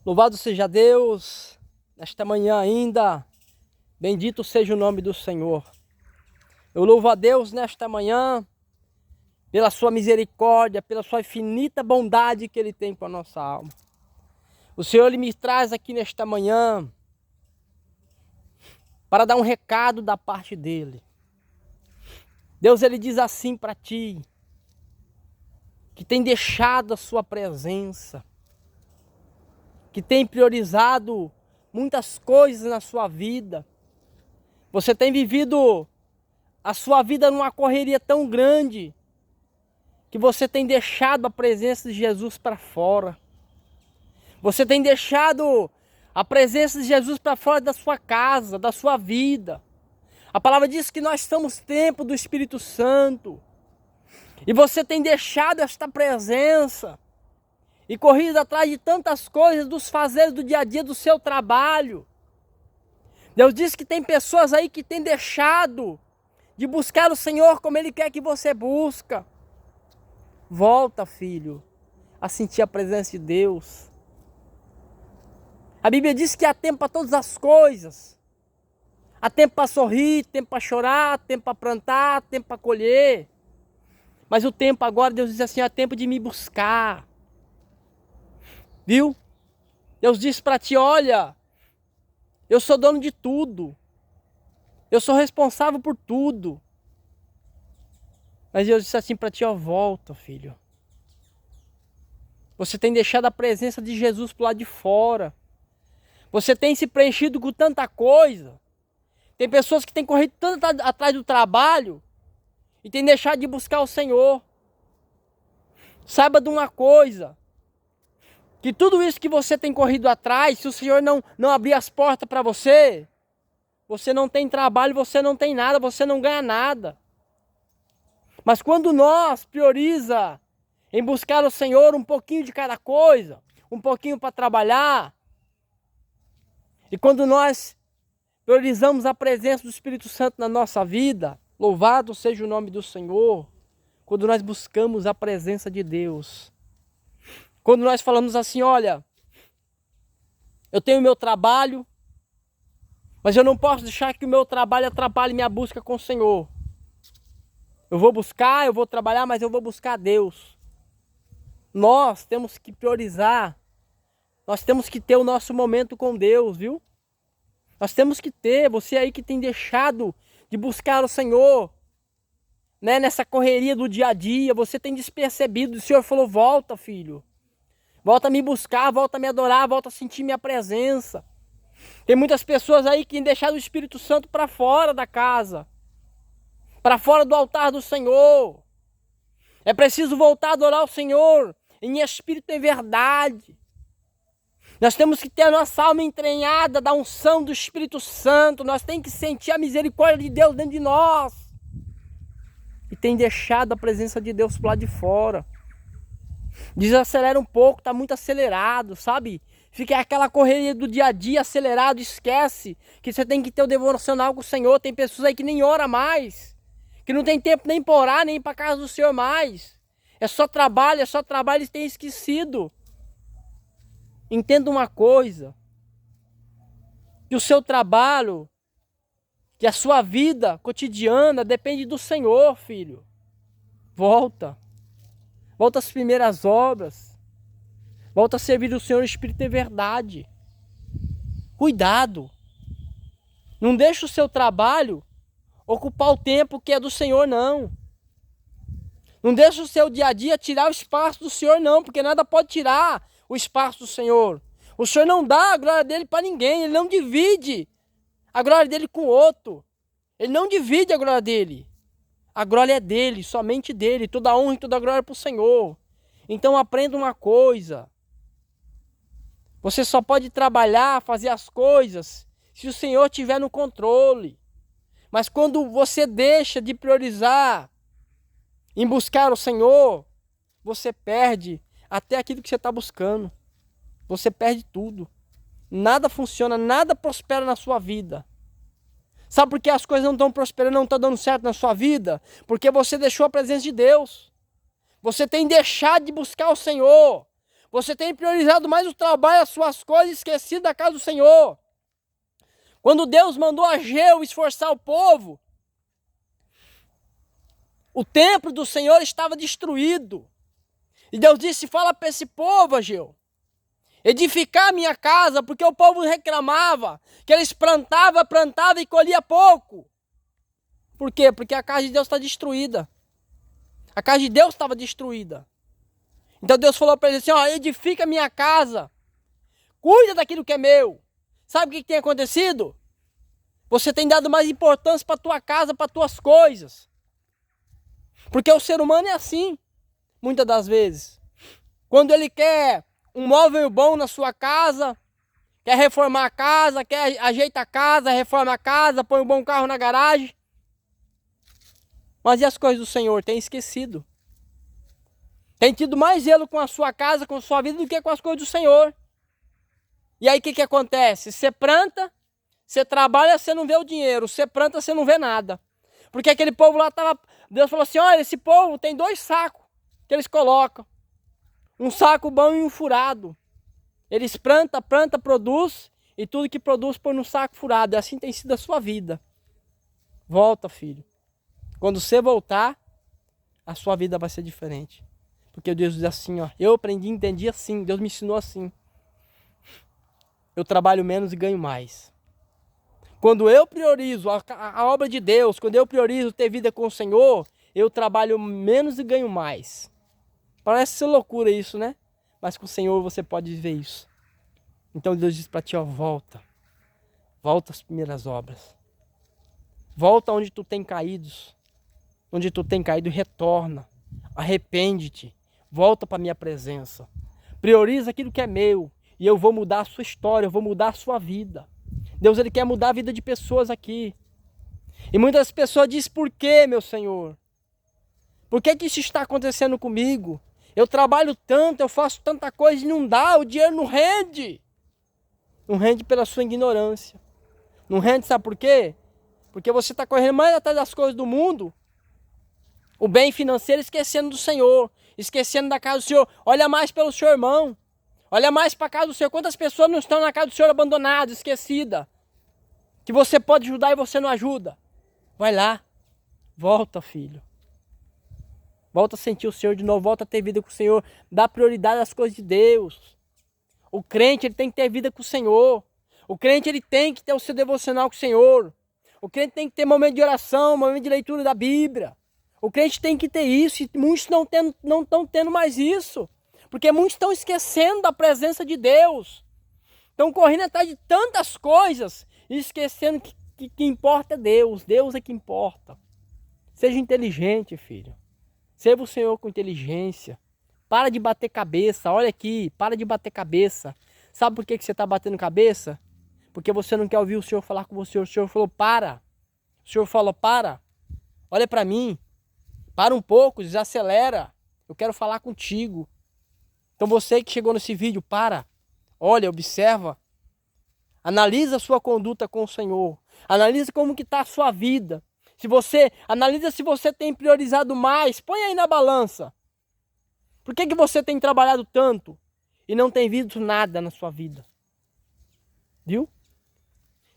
Louvado seja Deus, nesta manhã ainda, bendito seja o nome do Senhor. Eu louvo a Deus nesta manhã, pela sua misericórdia, pela sua infinita bondade que Ele tem com a nossa alma. O Senhor Ele me traz aqui nesta manhã, para dar um recado da parte dEle. Deus Ele diz assim para ti, que tem deixado a sua presença, que tem priorizado muitas coisas na sua vida. Você tem vivido a sua vida numa correria tão grande que você tem deixado a presença de Jesus para fora. Você tem deixado a presença de Jesus para fora da sua casa, da sua vida. A palavra diz que nós somos templo do Espírito Santo. E você tem deixado esta presença e corrido atrás de tantas coisas, dos fazeres do dia a dia do seu trabalho. Deus diz que tem pessoas aí que têm deixado de buscar o Senhor como Ele quer que você busca. Volta, filho, a sentir a presença de Deus. A Bíblia diz que há tempo para todas as coisas. Há tempo para sorrir, tempo para chorar, tempo para plantar, tempo para colher. Mas o tempo agora, Deus diz assim, é tempo de me buscar. Viu? Deus diz para ti, olha, eu sou dono de tudo. Eu sou responsável por tudo. Mas Deus disse assim para ti, ó, volta, filho. Você tem deixado a presença de Jesus pro lado de fora. Você tem se preenchido com tanta coisa. Tem pessoas que têm corrido tanto atrás do trabalho e têm deixado de buscar o Senhor. Saiba de uma coisa, que tudo isso que você tem corrido atrás, se o Senhor não abrir as portas para você, você não tem trabalho, você não tem nada, você não ganha nada. Mas quando nós prioriza em buscar o Senhor um pouquinho de cada coisa, um pouquinho para trabalhar, e quando nós priorizamos a presença do Espírito Santo na nossa vida, louvado seja o nome do Senhor, quando nós buscamos a presença de Deus, quando nós falamos assim, olha, eu tenho meu trabalho, mas eu não posso deixar que o meu trabalho atrapalhe minha busca com o Senhor. Eu vou buscar, eu vou trabalhar, mas eu vou buscar a Deus. Nós temos que priorizar, nós temos que ter o nosso momento com Deus, viu? Nós temos que ter, você aí que tem deixado de buscar o Senhor, né? Nessa correria do dia a dia, você tem despercebido, o Senhor falou, volta, filho. Volta a me buscar, volta a me adorar, volta a sentir minha presença. Tem muitas pessoas aí que têm deixado o Espírito Santo para fora da casa, para fora do altar do Senhor. É preciso voltar a adorar o Senhor em espírito e verdade. Nós temos que ter a nossa alma entranhada da unção do Espírito Santo. Nós temos que sentir a misericórdia de Deus dentro de nós. E tem deixado a presença de Deus para lá de fora. Desacelera um pouco, está muito acelerado, sabe? Fica aquela correria do dia a dia acelerado, esquece que você tem que ter o devocional com o Senhor. Tem pessoas aí que nem ora mais, que não tem tempo nem para orar, nem para a casa do Senhor mais. É só trabalho, eles têm esquecido. Entenda uma coisa, que o seu trabalho, que a sua vida cotidiana depende do Senhor, filho. Volta às primeiras obras, volta a servir o Senhor em espírito e verdade. Cuidado, não deixe o seu trabalho ocupar o tempo que é do Senhor, não. Não deixe o seu dia a dia tirar o espaço do Senhor, não, porque nada pode tirar o espaço do Senhor. O Senhor não dá a glória dele para ninguém, Ele não divide a glória dele com outro. Ele não divide a glória dele. A glória é dele, somente dele, toda a honra e toda a glória para o Senhor. Então aprenda uma coisa. Você só pode trabalhar, fazer as coisas, se o Senhor estiver no controle. Mas quando você deixa de priorizar em buscar o Senhor, você perde até aquilo que você está buscando. Você perde tudo. Nada funciona, nada prospera na sua vida. Sabe por que as coisas não estão prosperando, não estão dando certo na sua vida? Porque você deixou a presença de Deus. Você tem deixado de buscar o Senhor. Você tem priorizado mais o trabalho, as suas coisas, esquecido da casa do Senhor. Quando Deus mandou Ageu esforçar o povo, o templo do Senhor estava destruído. E Deus disse, fala para esse povo, Ageu, edificar a minha casa, porque o povo reclamava, que eles plantavam e colhia pouco. Por quê? Porque a casa de Deus está destruída. A casa de Deus estava destruída. Então Deus falou para eles assim, ó, edifica a minha casa, cuida daquilo que é meu. Sabe o que tem acontecido? Você tem dado mais importância para a tua casa, para as tuas coisas. Porque o ser humano é assim, muitas das vezes. Quando ele quer um móvel bom na sua casa, quer reformar a casa, quer ajeitar a casa, reforma a casa, põe um bom carro na garagem. Mas e as coisas do Senhor? Tem esquecido. Tem tido mais zelo com a sua casa, com a sua vida, do que com as coisas do Senhor. E aí o que acontece? Você planta, você trabalha, você não vê o dinheiro. Você planta, você não vê nada. Porque aquele povo lá estava... Deus falou assim, olha, esse povo tem 2 sacos que eles colocam. Um saco bom e um furado. Eles plantam, produz, e tudo que produz põe no saco furado. E assim tem sido a sua vida. Volta, filho. Quando você voltar, a sua vida vai ser diferente. Porque Deus diz assim, ó, eu aprendi, entendi assim, Deus me ensinou assim. Eu trabalho menos e ganho mais. Quando eu priorizo a obra de Deus, quando eu priorizo ter vida com o Senhor, eu trabalho menos e ganho mais. Parece ser loucura isso, né? Mas com o Senhor você pode viver isso. Então Deus diz para ti, ó, volta. Volta às primeiras obras. Volta onde tu tem caído. Onde tu tem caído, retorna. Arrepende-te. Volta para a minha presença. Prioriza aquilo que é meu. E eu vou mudar a sua história, eu vou mudar a sua vida. Deus, Ele quer mudar a vida de pessoas aqui. E muitas pessoas dizem, por quê, meu Senhor? Por que isso está acontecendo comigo? Eu trabalho tanto, eu faço tanta coisa e não dá, o dinheiro não rende. Não rende pela sua ignorância. Não rende, sabe por quê? Porque você está correndo mais atrás das coisas do mundo, o bem financeiro, esquecendo do Senhor, esquecendo da casa do Senhor. Olha mais pelo seu irmão. Olha mais para a casa do Senhor. Quantas pessoas não estão na casa do Senhor abandonadas, esquecidas? Que você pode ajudar e você não ajuda. Vai lá. Volta, filho. Volta a sentir o Senhor de novo. Volta a ter vida com o Senhor. Dá prioridade às coisas de Deus. O crente, ele tem que ter vida com o Senhor. O crente, ele tem que ter o seu devocional com o Senhor. O crente tem que ter momento de oração, momento de leitura da Bíblia. O crente tem que ter isso. E muitos não estão tendo mais isso. Porque muitos estão esquecendo da presença de Deus. Estão correndo atrás de tantas coisas e esquecendo que importa é Deus. Deus é que importa. Seja inteligente, filho. Serva o Senhor com inteligência. Para de bater cabeça. Olha aqui, para de bater cabeça. Sabe por que você está batendo cabeça? Porque você não quer ouvir o Senhor falar com você. O Senhor falou, para. O Senhor falou, para. Olha para mim. Para um pouco, desacelera. Eu quero falar contigo. Então você que chegou nesse vídeo, para, olha, observa, analisa a sua conduta com o Senhor, analisa como que está a sua vida, analisa se você tem priorizado mais, põe aí na balança, por que você tem trabalhado tanto e não tem visto nada na sua vida, viu?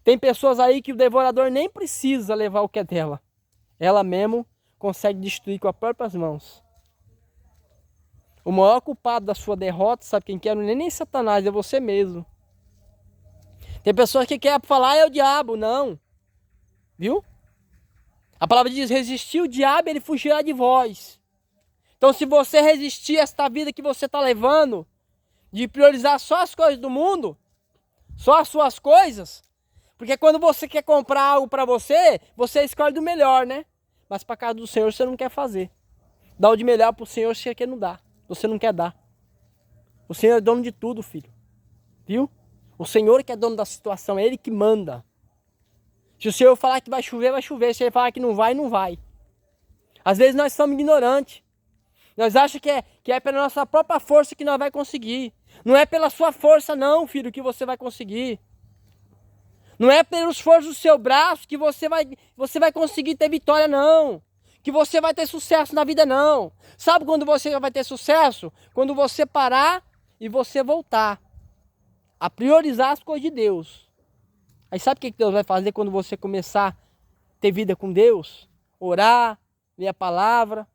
Tem pessoas aí que o devorador nem precisa levar o que é dela, ela mesmo consegue destruir com as próprias mãos. O maior culpado da sua derrota, sabe quem que é? Não é nem Satanás, é você mesmo. Tem pessoas que querem falar, é o diabo. Não. Viu? A palavra diz, resistir o diabo, ele fugirá de vós. Então se você resistir a esta vida que você está levando, de priorizar só as coisas do mundo, só as suas coisas, porque quando você quer comprar algo para você, você escolhe do melhor, né? Mas para casa do Senhor você não quer fazer. Dá o de melhor para o Senhor, você quer não dar. Você não quer dar. O Senhor é dono de tudo, filho. Viu? O Senhor que é dono da situação, é Ele que manda. Se o Senhor falar que vai chover, vai chover. Se Ele falar que não vai, não vai. Às vezes nós somos ignorantes. Nós achamos que é pela nossa própria força que nós vai conseguir. Não é pela sua força não, filho, que você vai conseguir. Não é pelo esforço do seu braço que você vai conseguir ter vitória, não. Que você vai ter sucesso na vida, não. Sabe quando você vai ter sucesso? Quando você parar e você voltar a priorizar as coisas de Deus. Aí sabe o que Deus vai fazer quando você começar a ter vida com Deus? Orar, ler a palavra,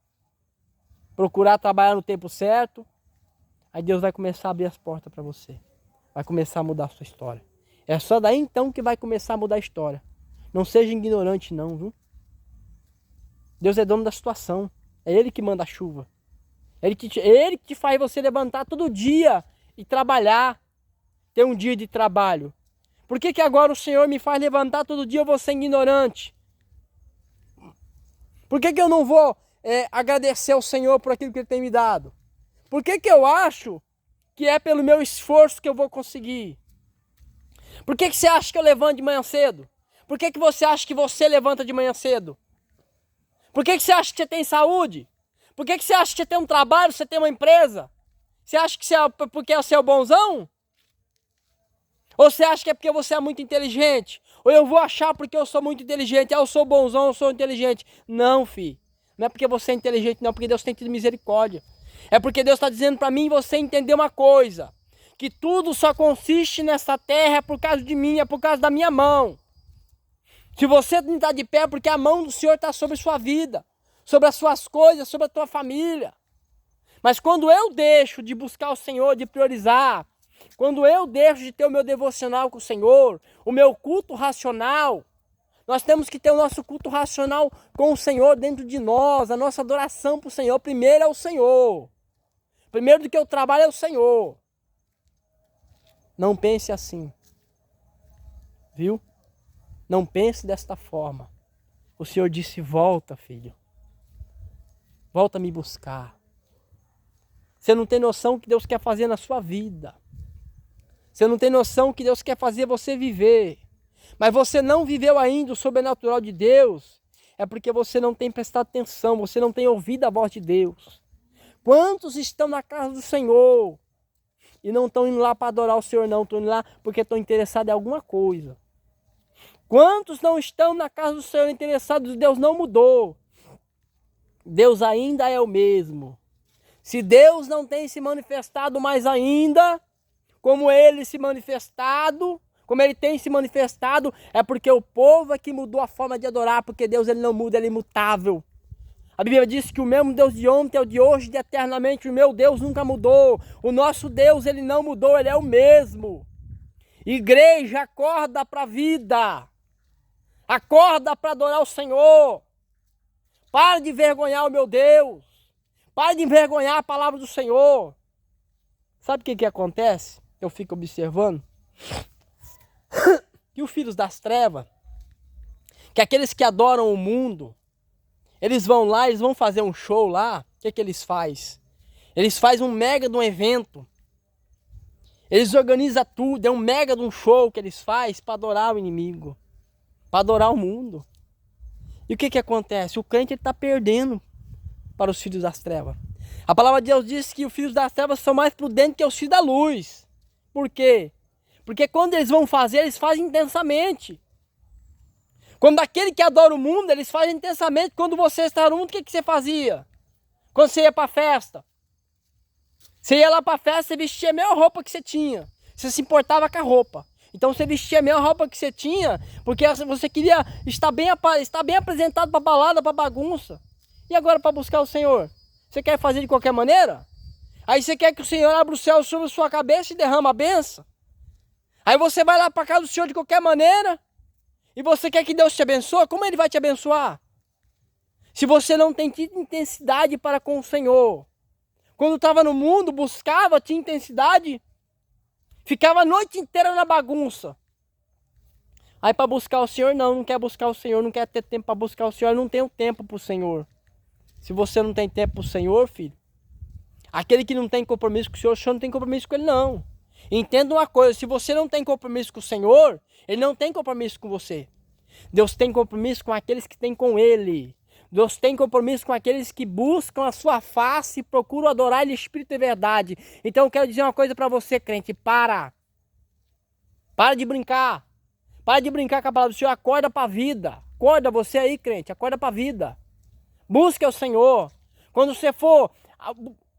procurar trabalhar no tempo certo. Aí Deus vai começar a abrir as portas para você. Vai começar a mudar a sua história. É só daí então que vai começar a mudar a história. Não seja ignorante não, viu? Deus é dono da situação. É Ele que manda a chuva. É Ele que te faz você levantar todo dia e trabalhar. Ter um dia de trabalho. Por que agora o Senhor me faz levantar todo dia e eu vou ser ignorante? Por que eu não vou agradecer ao Senhor por aquilo que Ele tem me dado? Por que eu acho que é pelo meu esforço que eu vou conseguir? Por que você acha que eu levanto de manhã cedo? Por que você acha que você levanta de manhã cedo? Por que você acha que você tem saúde? Por que você acha que você tem um trabalho, você tem uma empresa? Você acha que porque você é o bonzão? Ou você acha que é porque você é muito inteligente? Ou eu vou achar porque eu sou muito inteligente, eu sou bonzão, eu sou inteligente. Não, filho. Não é porque você é inteligente, não, é porque Deus tem tido misericórdia. É porque Deus está dizendo para mim e você entender uma coisa. Que tudo só consiste nessa terra é por causa de mim, é por causa da minha mão. Se você não está de pé é porque a mão do Senhor está sobre a sua vida. Sobre as suas coisas, sobre a tua família. Mas quando eu deixo de buscar o Senhor, de priorizar, quando eu deixo de ter o meu devocional com o Senhor, o meu culto racional, nós temos que ter o nosso culto racional com o Senhor dentro de nós, a nossa adoração para o Senhor. Primeiro é o Senhor. Primeiro do que eu trabalho é o Senhor. Não pense assim. Viu? Não pense desta forma. O Senhor disse, volta, filho. Volta a me buscar. Você não tem noção do que Deus quer fazer na sua vida. Você não tem noção do que Deus quer fazer você viver. Mas você não viveu ainda o sobrenatural de Deus. É porque você não tem prestado atenção. Você não tem ouvido a voz de Deus. Quantos estão na casa do Senhor? E não estão indo lá para adorar o Senhor, não. Estão indo lá porque estão interessados em alguma coisa. Quantos não estão na casa do Senhor interessados? Deus não mudou. Deus ainda é o mesmo. Se Deus não tem se manifestado mais ainda, como Ele se manifestado, como Ele tem se manifestado, é porque o povo é que mudou a forma de adorar, porque Deus Ele não muda, Ele é imutável. A Bíblia diz que o mesmo Deus de ontem é o de hoje, de eternamente. O meu Deus nunca mudou. O nosso Deus, Ele não mudou, Ele é o mesmo. Igreja, acorda para a vida. Acorda para adorar o Senhor. Para de envergonhar o meu Deus. Para de envergonhar a palavra do Senhor. Sabe o que acontece? Eu fico observando. Que os filhos das trevas, que aqueles que adoram o mundo, eles vão lá, eles vão fazer um show lá. O que eles fazem? Eles fazem um mega de um evento. Eles organizam tudo. É um mega de um show que eles fazem para adorar o inimigo. Para adorar o mundo. E o que acontece? O crente está perdendo para os filhos das trevas. A palavra de Deus diz que os filhos das trevas são mais prudentes que os filhos da luz. Por quê? Porque quando eles vão fazer, eles fazem intensamente. Quando aquele que adora o mundo, eles fazem intensamente. Quando você está no mundo, o que você fazia? Quando você ia para a festa? Você ia lá para a festa, você vestia a mesma roupa que você tinha. Você se importava com a roupa. Então você vestia a mesma roupa que você tinha, porque você queria estar bem apresentado para balada, para bagunça. E agora para buscar o Senhor? Você quer fazer de qualquer maneira? Aí você quer que o Senhor abra o céu sobre a sua cabeça e derrama a benção? Aí você vai lá para casa do Senhor de qualquer maneira? E você quer que Deus te abençoe? Como Ele vai te abençoar? Se você não tem tido intensidade para com o Senhor. Quando estava no mundo, buscava, tinha intensidade. Ficava a noite inteira na bagunça. Aí para buscar o Senhor, não quer buscar o Senhor, não quer ter tempo para buscar o Senhor, não tem o tempo para o Senhor. Se você não tem tempo para o Senhor, filho, aquele que não tem compromisso com o Senhor não tem compromisso com Ele, não. Entenda uma coisa, se você não tem compromisso com o Senhor, Ele não tem compromisso com você. Deus tem compromisso com aqueles que têm com Ele. Deus tem compromisso com aqueles que buscam a sua face e procuram adorar Ele em espírito e verdade. Então eu quero dizer uma coisa para você, crente, para de brincar. Para de brincar com a palavra do Senhor, acorda para a vida. Acorda você aí, crente, acorda para a vida. Busca o Senhor. Quando você for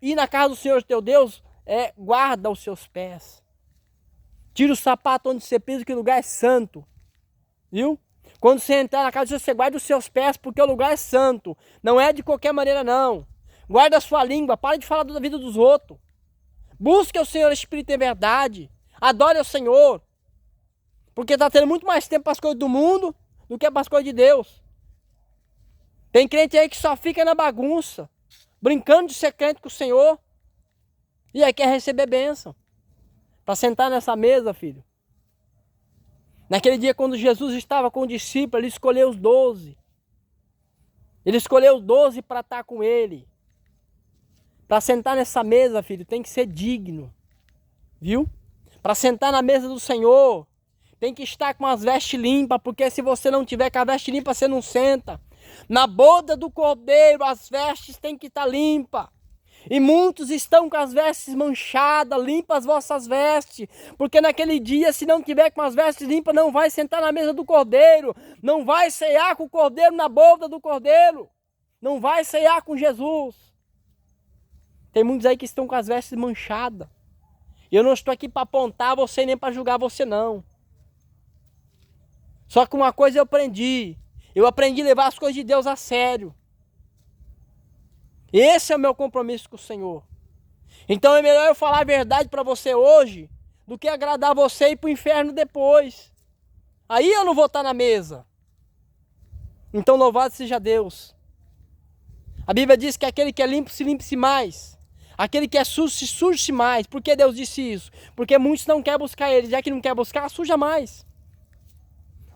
ir na casa do Senhor teu Deus, guarda os seus pés. Tira o sapato onde você pisa, que o lugar é santo. Viu? Quando você entrar na casa de Deus, você guarda os seus pés, porque o lugar é santo. Não é de qualquer maneira, não. Guarda a sua língua, para de falar da vida dos outros. Busque o Senhor Espírito em verdade. Adore ao Senhor. Porque está tendo muito mais tempo para as coisas do mundo do que para as coisas de Deus. Tem crente aí que só fica na bagunça, brincando de ser crente com o Senhor. E aí quer receber bênção. Para sentar nessa mesa, filho. Naquele dia quando Jesus estava com o discípulo, ele escolheu os 12. Ele escolheu os 12 para estar com ele. Para sentar nessa mesa, filho, tem que ser digno. Viu? Para sentar na mesa do Senhor, tem que estar com as vestes limpas, porque se você não tiver com a veste limpa, você não senta. Na boda do Cordeiro, as vestes têm que estar limpas. E muitos estão com as vestes manchadas, limpa as vossas vestes. Porque naquele dia, se não tiver com as vestes limpas, não vai sentar na mesa do Cordeiro. Não vai cear com o Cordeiro na boda do Cordeiro. Não vai cear com Jesus. Tem muitos aí que estão com as vestes manchadas. Eu não estou aqui para apontar você nem para julgar você não. Só que uma coisa eu aprendi. Eu aprendi a levar as coisas de Deus a sério. Esse é o meu compromisso com o Senhor. Então é melhor eu falar a verdade para você hoje do que agradar você e ir para o inferno depois. Aí eu não vou estar na mesa. Então louvado seja Deus. A Bíblia diz que aquele que é limpo se limpe-se mais. Aquele que é sujo se suje-se mais. Por que Deus disse isso? Porque muitos não querem buscar Ele. Já que não quer buscar, suja mais.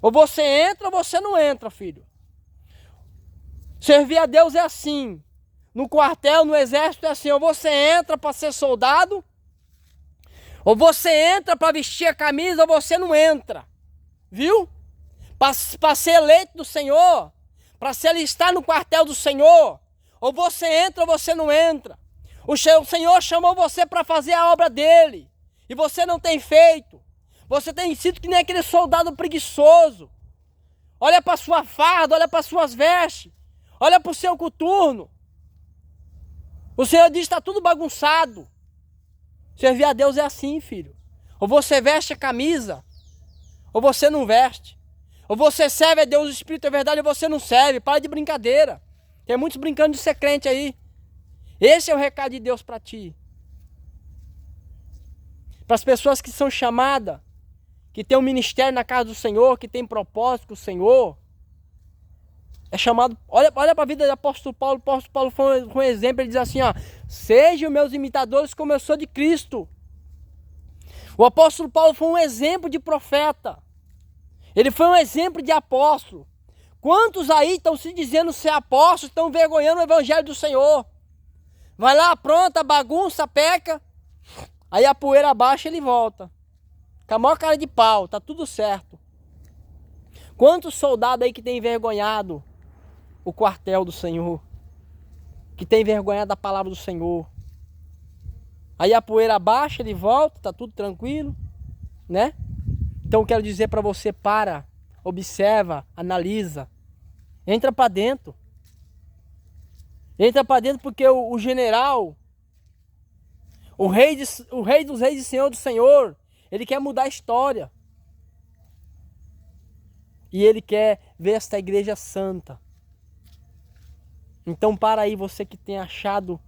Ou você entra ou você não entra, filho. Servir a Deus é assim. No quartel, no exército é assim. Ou você entra para ser soldado, ou você entra para vestir a camisa, ou você não entra. Viu? Para ser eleito do Senhor, para se alistar no quartel do Senhor, ou você entra ou você não entra. O Senhor chamou você para fazer a obra dele, e você não tem feito. Você tem sido que nem aquele soldado preguiçoso. Olha para sua farda, olha para suas vestes, olha para o seu coturno. O Senhor diz que está tudo bagunçado. Servir a Deus é assim, filho. Ou você veste a camisa, ou você não veste. Ou você serve a Deus, o Espírito é verdade, ou você não serve. Para de brincadeira. Tem muitos brincando de ser crente aí. Esse é o recado de Deus para ti. Para as pessoas que são chamadas, que tem um ministério na casa do Senhor, que tem propósito com o Senhor. É chamado, olha para a vida do apóstolo Paulo. O apóstolo Paulo foi um exemplo, ele diz assim, ó: sejam meus imitadores como eu sou de Cristo. O apóstolo Paulo foi um exemplo de profeta. Ele foi um exemplo de apóstolo. Quantos aí estão se dizendo ser apóstolos, estão envergonhando o evangelho do Senhor? Vai lá, pronta, bagunça, peca. Aí a poeira abaixa e ele volta. Com a maior cara de pau, tá tudo certo. Quantos soldados aí que tem envergonhado o quartel do Senhor? Que tem envergonhado a palavra do Senhor? Aí a poeira abaixa, ele volta, tá tudo tranquilo, né? Então eu quero dizer para você, observa, analisa. Entra para dentro. Entra para dentro porque o general, o rei dos reis e senhor do Senhor, ele quer mudar a história. E ele quer ver esta igreja santa. Então para aí, você que tem achado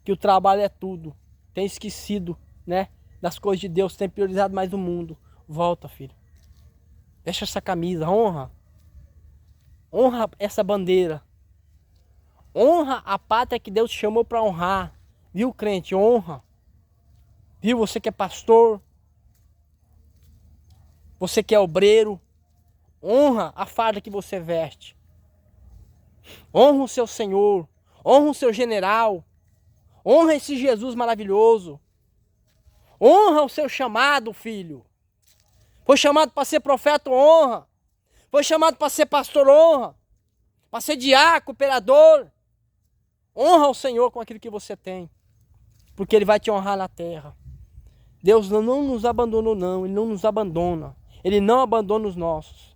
que o trabalho é tudo, tem esquecido, né, das coisas de Deus, tem priorizado mais o mundo. Volta, filho. Deixa essa camisa, honra essa bandeira. Honra a pátria que Deus te chamou para honrar. Viu, crente? Honra. Viu, você que é pastor, você que é obreiro, honra a farda que você veste. Honra o seu Senhor, honra o seu general, honra esse Jesus maravilhoso. Honra o seu chamado, filho. Foi chamado para ser profeta, honra. Foi chamado para ser pastor, honra. Para ser diácono, operador. Honra o Senhor com aquilo que você tem. Porque Ele vai te honrar na terra. Deus não nos abandonou, não. Ele não nos abandona. Ele não abandona os nossos.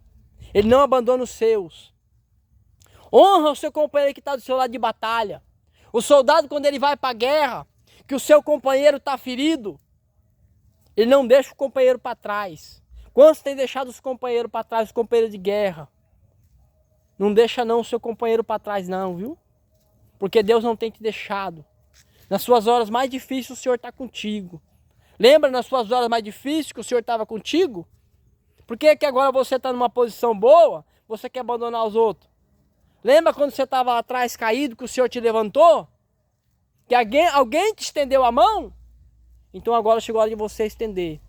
Ele não abandona os seus. Honra o seu companheiro que está do seu lado de batalha. O soldado, quando ele vai para a guerra, que o seu companheiro está ferido, ele não deixa o companheiro para trás. Quantos têm deixado os companheiros para trás, os companheiros de guerra? Não deixa não o seu companheiro para trás não, viu? Porque Deus não tem te deixado. Nas suas horas mais difíceis o Senhor está contigo. Lembra nas suas horas mais difíceis que o Senhor estava contigo? Por que agora você está numa posição boa, você quer abandonar os outros? Lembra quando você estava lá atrás caído, que o Senhor te levantou? Que alguém te estendeu a mão? Então agora chegou a hora de você estender.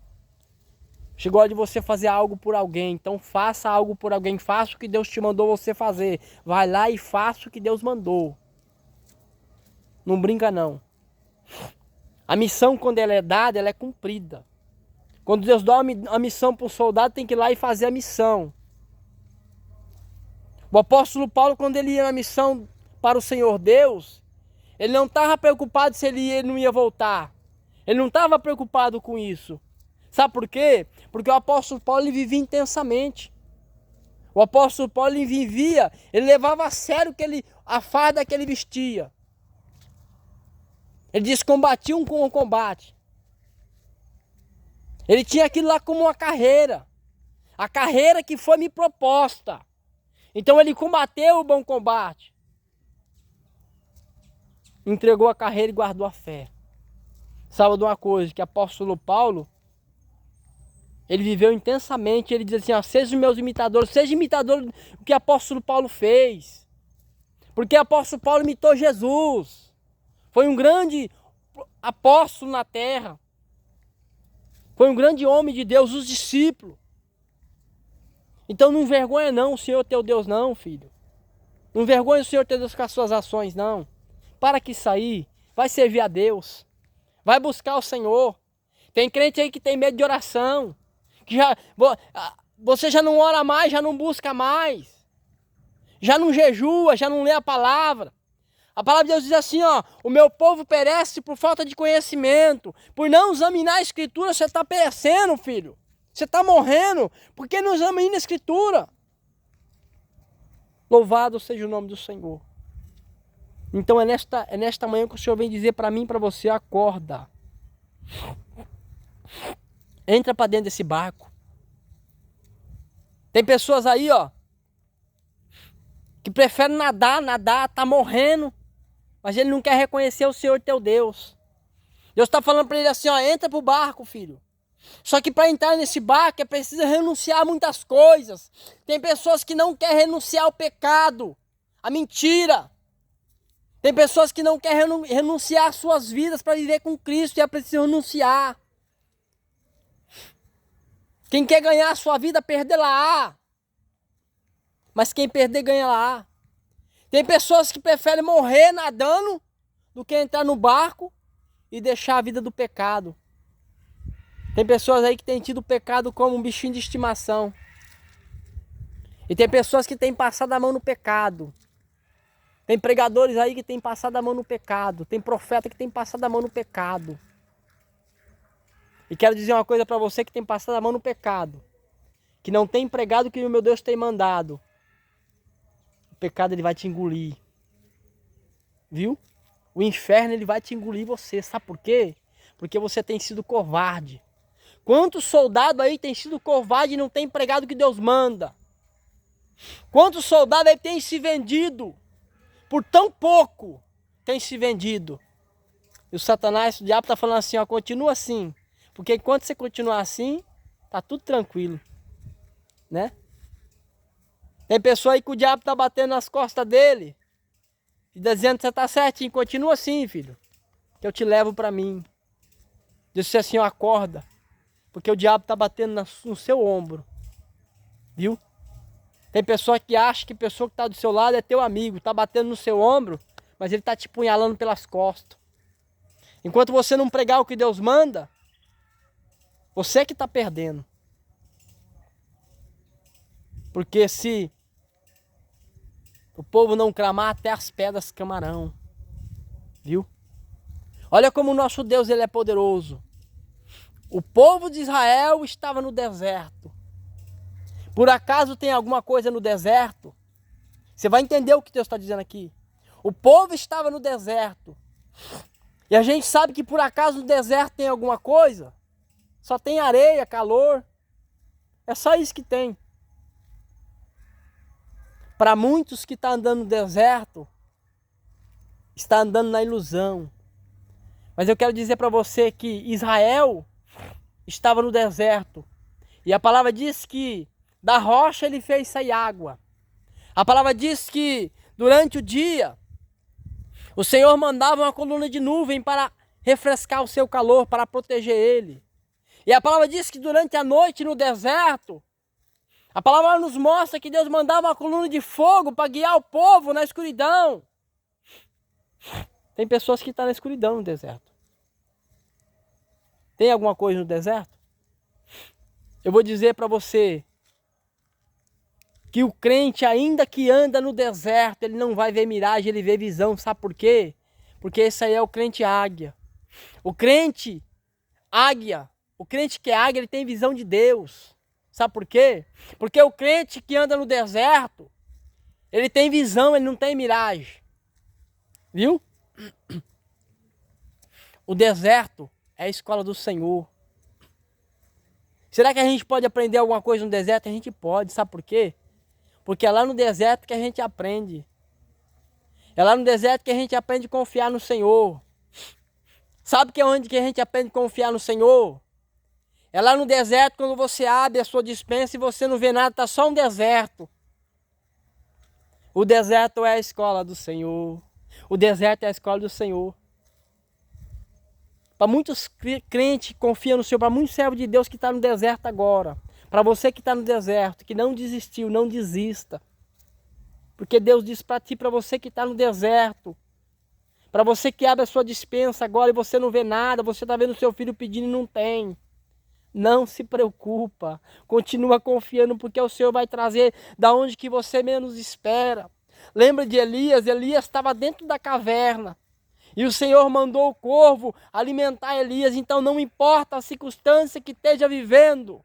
Chegou a hora de você fazer algo por alguém. Então faça algo por alguém. Faça o que Deus te mandou você fazer. Vai lá e faça o que Deus mandou. Não brinca não. A missão, quando ela é dada, ela é cumprida. Quando Deus dá uma missão para um soldado, tem que ir lá e fazer a missão. O apóstolo Paulo, quando ele ia na missão para o Senhor Deus, ele não estava preocupado se ele não ia voltar. Ele não estava preocupado com isso. Sabe por quê? Porque o apóstolo Paulo ele vivia intensamente. O apóstolo Paulo ele vivia, ele levava a sério a farda que ele vestia. Ele disse, combati um com o combate. Ele tinha aquilo lá como uma carreira. A carreira que foi me proposta. Então ele combateu o bom combate. Entregou a carreira e guardou a fé. Sabe de uma coisa? Que o apóstolo Paulo, ele viveu intensamente. Ele diz assim, ó, sejam meus imitadores. Seja imitador do que o apóstolo Paulo fez. Porque o apóstolo Paulo imitou Jesus. Foi um grande apóstolo na terra. Foi um grande homem de Deus, os discípulos. Então não envergonha não o Senhor teu Deus não, filho. Não envergonha o Senhor teu Deus com as suas ações não. Para que sair, vai servir a Deus. Vai buscar o Senhor. Tem crente aí que tem medo de oração. Que você já não ora mais, já não busca mais. Já não jejua, já não lê a palavra. A palavra de Deus diz assim, ó, o meu povo perece por falta de conhecimento. Por não examinar a Escritura, você está perecendo, filho. Você está morrendo, porque não examina a Escritura. Louvado seja o nome do Senhor. Então é nesta manhã que o Senhor vem dizer para mim e para você, acorda. Entra para dentro desse barco. Tem pessoas aí, ó, que preferem nadar, tá morrendo, mas ele não quer reconhecer o Senhor teu Deus. Deus está falando para ele assim, ó, entra pro barco, filho. Só que para entrar nesse barco é preciso renunciar a muitas coisas. Tem pessoas que não querem renunciar ao pecado, à mentira. Tem pessoas que não querem renunciar às suas vidas para viver com Cristo e é preciso renunciar. Quem quer ganhar a sua vida, perdê-la-á. Mas quem perder, ganha-la-á. Tem pessoas que preferem morrer nadando do que entrar no barco e deixar a vida do pecado. Tem pessoas aí que têm tido o pecado como um bichinho de estimação. E tem pessoas que têm passado a mão no pecado. Tem pregadores aí que têm passado a mão no pecado. Tem profeta que tem passado a mão no pecado. E quero dizer uma coisa para você que tem passado a mão no pecado. Que não tem pregado o que o meu Deus tem mandado. O pecado ele vai te engolir. Viu? O inferno ele vai te engolir você. Sabe por quê? Porque você tem sido covarde. Quantos soldados aí tem sido covarde e não tem pregado o que Deus manda? Quantos soldados aí tem se vendido? Por tão pouco tem se vendido. E o Satanás, o diabo está falando assim, ó, continua assim. Porque enquanto você continuar assim, tá tudo tranquilo. Né? Tem pessoa aí que o diabo tá batendo nas costas dele. E dizendo que você tá certinho, continua assim, filho. Que eu te levo para mim. Disse assim, ó, acorda. Porque o diabo tá batendo no seu ombro. Viu? Tem pessoa que acha que a pessoa que está do seu lado é teu amigo, está batendo no seu ombro, mas ele está te punhalando pelas costas. Enquanto você não pregar o que Deus manda, você que está perdendo. Porque se o povo não clamar, até as pedras clamarão. Viu? Olha como o nosso Deus ele é poderoso. O povo de Israel estava no deserto. Por acaso tem alguma coisa no deserto? Você vai entender o que Deus está dizendo aqui. O povo estava no deserto. E a gente sabe que por acaso no deserto tem alguma coisa? Só tem areia, calor. É só isso que tem. Para muitos que estão andando no deserto, está andando na ilusão. Mas eu quero dizer para você que Israel estava no deserto. E a palavra diz que da rocha ele fez sair água. A palavra diz que durante o dia o Senhor mandava uma coluna de nuvem para refrescar o seu calor, para proteger ele. E a palavra diz que durante a noite no deserto, a palavra nos mostra que Deus mandava uma coluna de fogo para guiar o povo na escuridão. Tem pessoas que estão na escuridão no deserto. Tem alguma coisa no deserto? Eu vou dizer para você que o crente, ainda que anda no deserto, ele não vai ver miragem, ele vê visão. Sabe por quê? Porque esse aí é o crente águia. O crente águia, o crente que é águia, ele tem visão de Deus. Sabe por quê? Porque o crente que anda no deserto, ele tem visão, ele não tem miragem. Viu? O deserto é a escola do Senhor. Será que a gente pode aprender alguma coisa no deserto? A gente pode, sabe por quê? Porque é lá no deserto que a gente aprende. É lá no deserto que a gente aprende a confiar no Senhor. Sabe que é onde que a gente aprende a confiar no Senhor? É lá no deserto quando você abre a sua despensa e você não vê nada, está só um deserto. O deserto é a escola do Senhor. O deserto é a escola do Senhor. Para muitos crentes que confiam no Senhor, para muitos servos de Deus que estão no deserto agora. Para você que está no deserto, que não desistiu, não desista. Porque Deus diz para ti, para você que está no deserto. Para você que abre a sua despensa agora e você não vê nada, você está vendo o seu filho pedindo e não tem. Não se preocupa, continua confiando porque o Senhor vai trazer da onde que você menos espera. Lembra de Elias? Elias estava dentro da caverna e o Senhor mandou o corvo alimentar Elias. Então não importa a circunstância que esteja vivendo,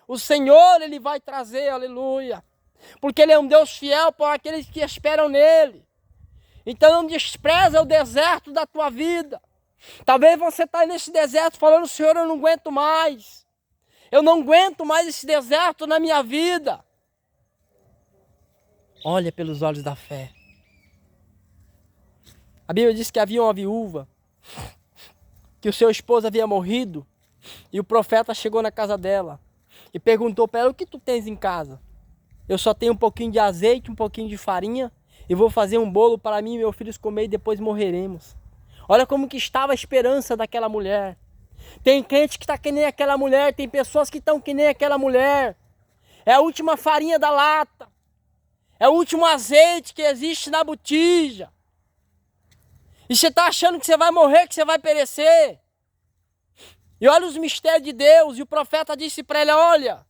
o Senhor ele vai trazer, aleluia, porque Ele é um Deus fiel para aqueles que esperam nele. Então não despreza o deserto da tua vida. Talvez você está nesse deserto falando, Senhor, eu não aguento mais. Eu não aguento mais esse deserto na minha vida. Olha pelos olhos da fé. A Bíblia diz que havia uma viúva, que o seu esposo havia morrido, e o profeta chegou na casa dela e perguntou para ela, o que tu tens em casa? Eu só tenho um pouquinho de azeite, um pouquinho de farinha, e vou fazer um bolo para mim e meus filhos comer e depois morreremos. Olha como que estava a esperança daquela mulher. Tem crente que está que nem aquela mulher, tem pessoas que estão que nem aquela mulher. É a última farinha da lata. É o último azeite que existe na botija. E você está achando que você vai morrer, que você vai perecer. E olha os mistérios de Deus. E o profeta disse para ele, olha,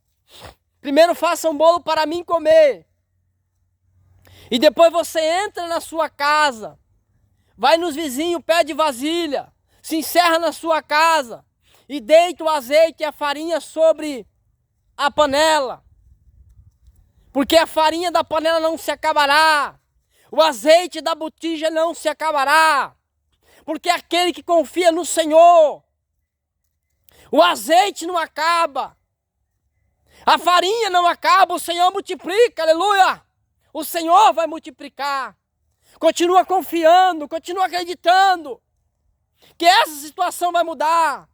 primeiro faça um bolo para mim comer. E depois você entra na sua casa. Vai nos vizinhos, pede vasilha, se encerra na sua casa e deita o azeite e a farinha sobre a panela. Porque a farinha da panela não se acabará, o azeite da botija não se acabará. Porque aquele que confia no Senhor, o azeite não acaba, a farinha não acaba, o Senhor multiplica, aleluia. O Senhor vai multiplicar. Continua confiando, continua acreditando que essa situação vai mudar.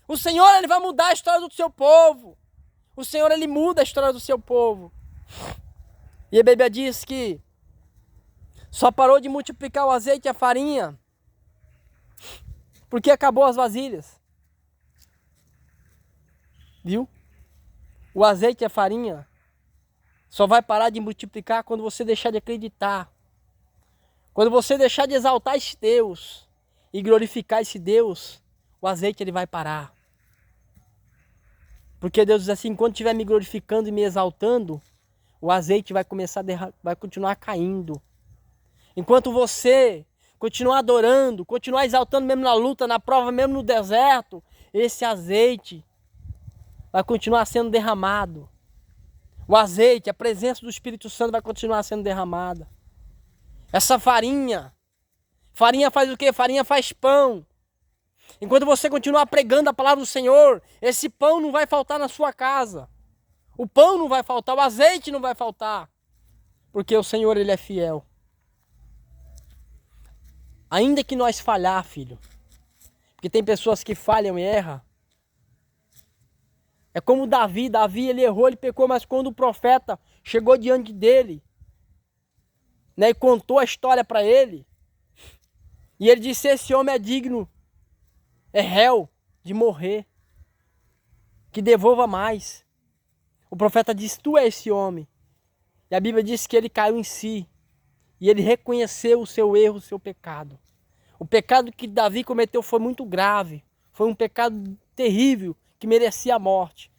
O Senhor ele vai mudar a história do seu povo. O Senhor ele muda a história do seu povo. E a Bíblia diz que só parou de multiplicar o azeite e a farinha porque acabou as vasilhas. Viu? O azeite e a farinha só vai parar de multiplicar quando você deixar de acreditar. Quando você deixar de exaltar esse Deus e glorificar esse Deus, o azeite ele vai parar. Porque Deus diz assim, enquanto estiver me glorificando e me exaltando, o azeite vai começar vai continuar caindo. Enquanto você continuar adorando, continuar exaltando mesmo na luta, na prova, mesmo no deserto, esse azeite vai continuar sendo derramado. O azeite, a presença do Espírito Santo vai continuar sendo derramada. Essa farinha, Farinha faz o quê? Farinha faz pão. Enquanto você continuar pregando a palavra do Senhor, esse pão não vai faltar na sua casa. O pão não vai faltar, o azeite não vai faltar. Porque o Senhor, Ele é fiel. Ainda que nós falhar, filho. Porque tem pessoas que falham e erram. É como Davi. Davi, ele errou, ele pecou, mas quando o profeta chegou diante dele, né, e contou a história para ele, e ele disse, esse homem é digno, é réu de morrer, que devolva mais. O profeta disse, tu é esse homem. E a Bíblia diz que ele caiu em si, e ele reconheceu o seu erro, o seu pecado. O pecado que Davi cometeu foi muito grave, foi um pecado terrível, que merecia a morte.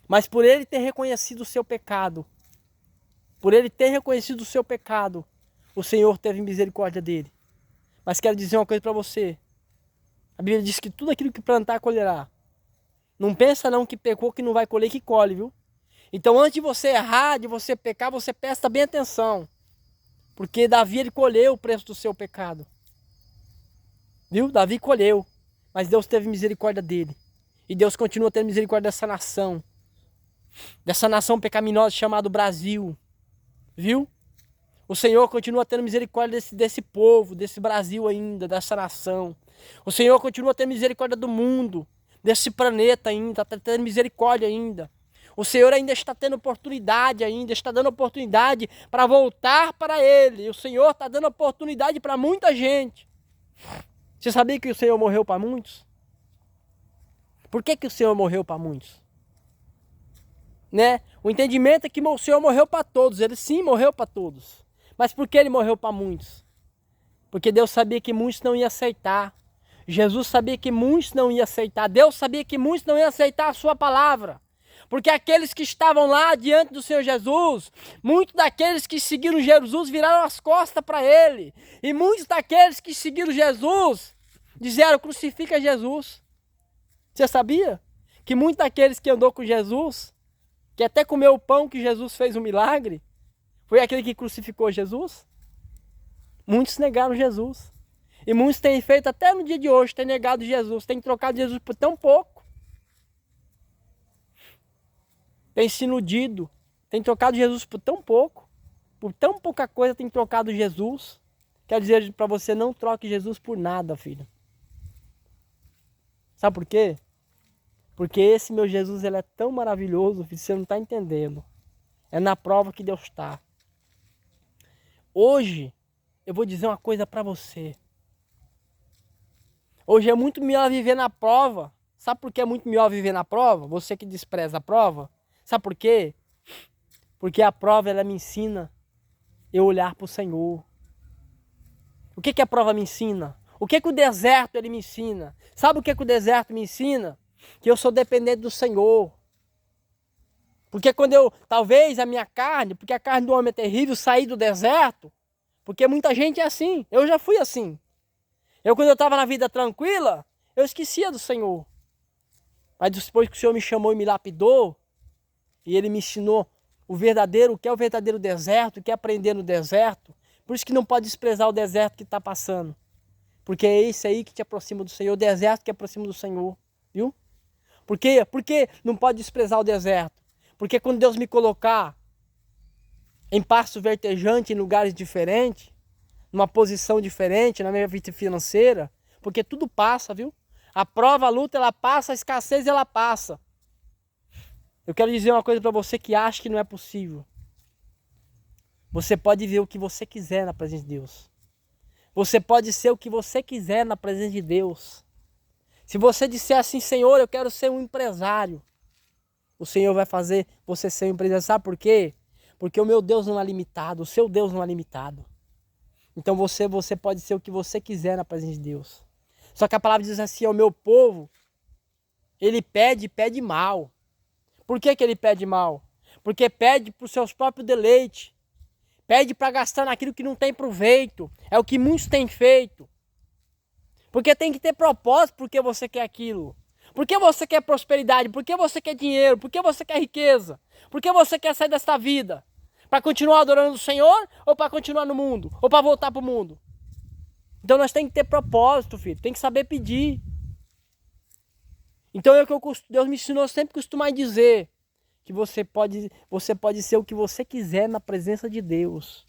Mas por ele ter reconhecido o seu pecado, por ele ter reconhecido o seu pecado, o Senhor teve misericórdia dele. Mas quero dizer uma coisa para você. A Bíblia diz que tudo aquilo que plantar, colherá. Não pensa não que pecou, que não vai colher, que colhe, viu? Então antes de você errar, de você pecar, você presta bem atenção. Porque Davi, ele colheu o preço do seu pecado. Viu? Davi colheu. Mas Deus teve misericórdia dele. E Deus continua tendo misericórdia dessa nação. Dessa nação pecaminosa chamada Brasil. Viu? O Senhor continua tendo misericórdia desse povo, desse Brasil ainda, dessa nação. O Senhor continua tendo misericórdia do mundo, desse planeta ainda, está tendo misericórdia ainda. O Senhor ainda está tendo oportunidade ainda, está dando oportunidade para voltar para Ele. O Senhor está dando oportunidade para muita gente. Você sabia que o Senhor morreu para muitos? Por que o Senhor morreu para muitos? Né? O entendimento é que o Senhor morreu para todos. Ele sim morreu para todos. Mas por que Ele morreu para muitos? Porque Deus sabia que muitos não iam aceitar. Jesus sabia que muitos não iam aceitar. Deus sabia que muitos não iam aceitar a sua palavra. Porque aqueles que estavam lá diante do Senhor Jesus, muitos daqueles que seguiram Jesus viraram as costas para Ele. E muitos daqueles que seguiram Jesus disseram, crucifica Jesus. Você sabia? Que muitos daqueles que andou com Jesus, que até comeu o pão que Jesus fez um milagre, foi aquele que crucificou Jesus? Muitos negaram Jesus. E muitos têm feito até no dia de hoje, têm negado Jesus, têm trocado Jesus por tão pouco. Tem se iludido, tem trocado Jesus por tão pouco. Por tão pouca coisa tem trocado Jesus. Quero dizer para você, não troque Jesus por nada, filho. Sabe por quê? Porque esse meu Jesus, ele é tão maravilhoso, filho, você não está entendendo. É na prova que Deus está. Hoje, eu vou dizer uma coisa para você. Hoje é muito melhor viver na prova. Sabe por que é muito melhor viver na prova? Você que despreza a prova. Sabe por quê? Porque a prova, ela me ensina eu olhar para o Senhor. O que a prova me ensina? O que o deserto ele me ensina? Sabe o que o deserto me ensina? Que eu sou dependente do Senhor. Porque quando talvez a minha carne, porque a carne do homem é terrível, sair do deserto, porque muita gente é assim, eu já fui assim. Quando eu estava na vida tranquila, eu esquecia do Senhor. Mas depois que o Senhor me chamou e me lapidou, e Ele me ensinou o que é o verdadeiro deserto, o que é aprender no deserto, por isso que não pode desprezar o deserto que está passando. Porque é esse aí que te aproxima do Senhor, o deserto que aproxima do Senhor, viu? Por quê? Porque não pode desprezar o deserto. Porque quando Deus me colocar em passo vertejante, em lugares diferentes, numa posição diferente, na minha vida financeira, porque tudo passa, viu? A prova, a luta, ela passa, a escassez, ela passa. Eu quero dizer uma coisa para você que acha que não é possível. Você pode ver o que você quiser na presença de Deus. Você pode ser o que você quiser na presença de Deus. Se você disser assim, Senhor, eu quero ser um empresário, o Senhor vai fazer você ser um empresário. Sabe por quê? Porque o meu Deus não é limitado, o seu Deus não é limitado. Então você pode ser o que você quiser na presença de Deus. Só que a palavra diz assim, o meu povo, ele pede mal. Por que ele pede mal? Porque pede para os seus próprios deleites. Pede para gastar naquilo que não tem proveito. É o que muitos têm feito. Porque tem que ter propósito porque você quer aquilo. Por que você quer prosperidade? Por que você quer dinheiro? Por que você quer riqueza? Por que você quer sair desta vida? Para continuar adorando o Senhor ou para continuar no mundo? Ou para voltar para o mundo? Então nós temos que ter propósito, filho. Tem que saber pedir. Então é o que Deus me ensinou sempre costumar dizer. Que você pode ser o que você quiser na presença de Deus.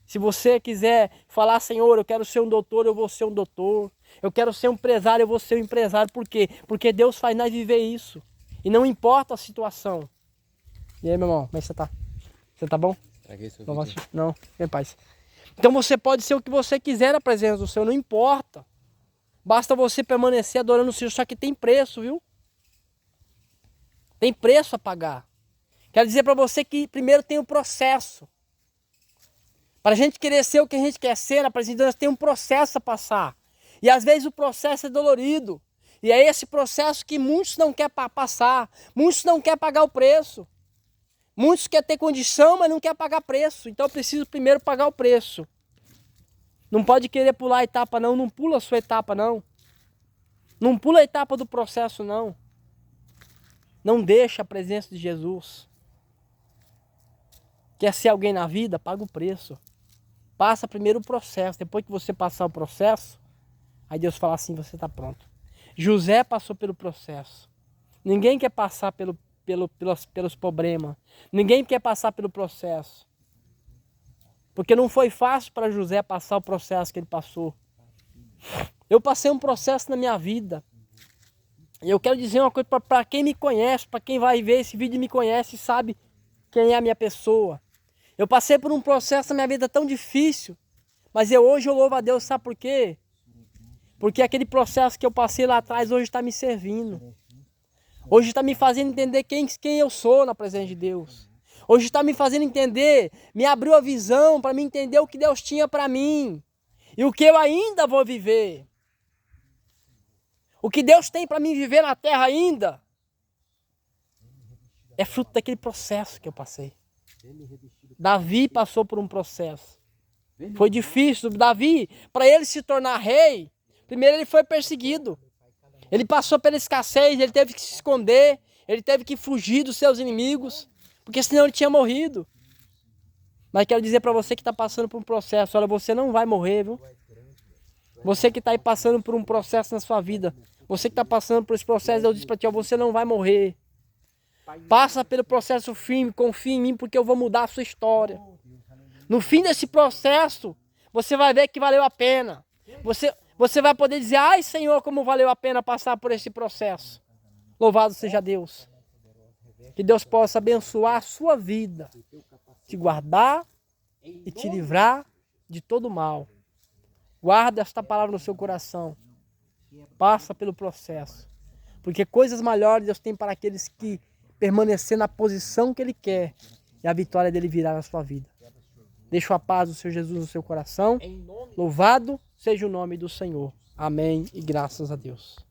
Se você quiser falar, Senhor, eu quero ser um doutor, eu vou ser um doutor. Eu quero ser um empresário, eu vou ser um empresário. Por quê? Porque Deus faz nós viver isso. E não importa a situação. E aí, meu irmão, como é que você tá? Você tá bom? Não, tem paz. Então você pode ser o que você quiser na presença do Senhor, não importa. Basta você permanecer adorando o Senhor, só que tem preço, viu? Tem preço a pagar. Quero dizer para você que primeiro tem o processo. Para a gente querer ser o que a gente quer ser, na presença de Deus tem um processo a passar. E às vezes o processo é dolorido. E é esse processo que muitos não querem passar. Muitos não querem pagar o preço. Muitos querem ter condição, mas não querem pagar preço. Então eu preciso primeiro pagar o preço. Não pode querer pular a etapa não. Não pula a sua etapa não. Não pula a etapa do processo não. Não deixa a presença de Jesus. Quer ser alguém na vida? Paga o preço. Passa primeiro o processo. Depois que você passar o processo, aí Deus fala assim, você está pronto. José passou pelo processo. Ninguém quer passar pelos problemas. Ninguém quer passar pelo processo. Porque não foi fácil para José passar o processo que ele passou. Eu passei um processo na minha vida. E eu quero dizer uma coisa para quem me conhece, para quem vai ver esse vídeo e me conhece e sabe quem é a minha pessoa. Eu passei por um processo na minha vida tão difícil, mas hoje eu louvo a Deus, sabe por quê? Porque aquele processo que eu passei lá atrás hoje está me servindo. Hoje está me fazendo entender quem eu sou na presença de Deus. Hoje está me fazendo entender, me abriu a visão para me entender o que Deus tinha para mim. E o que eu ainda vou viver. O que Deus tem para mim viver na terra ainda é fruto daquele processo que eu passei. Davi passou por um processo. Foi difícil. Davi, para ele se tornar rei, primeiro ele foi perseguido. Ele passou pela escassez, ele teve que se esconder, ele teve que fugir dos seus inimigos, porque senão ele tinha morrido. Mas quero dizer para você que está passando por um processo, olha, você não vai morrer, viu? Você que está aí passando por um processo na sua vida, você que está passando por esse processo, eu disse para ti, ó, você não vai morrer. Passa pelo processo firme, confia em mim, porque eu vou mudar a sua história. No fim desse processo, você vai ver que valeu a pena. Você vai poder dizer, ai Senhor, como valeu a pena passar por esse processo. Louvado seja Deus. Que Deus possa abençoar a sua vida, te guardar e te livrar de todo mal. Guarda esta palavra no seu coração. Passa pelo processo. Porque coisas maiores Deus tem para aqueles que permanecer na posição que Ele quer. E a vitória dele virá na sua vida. Deixa a paz do Senhor Jesus no seu coração. Louvado seja o nome do Senhor. Amém e graças a Deus.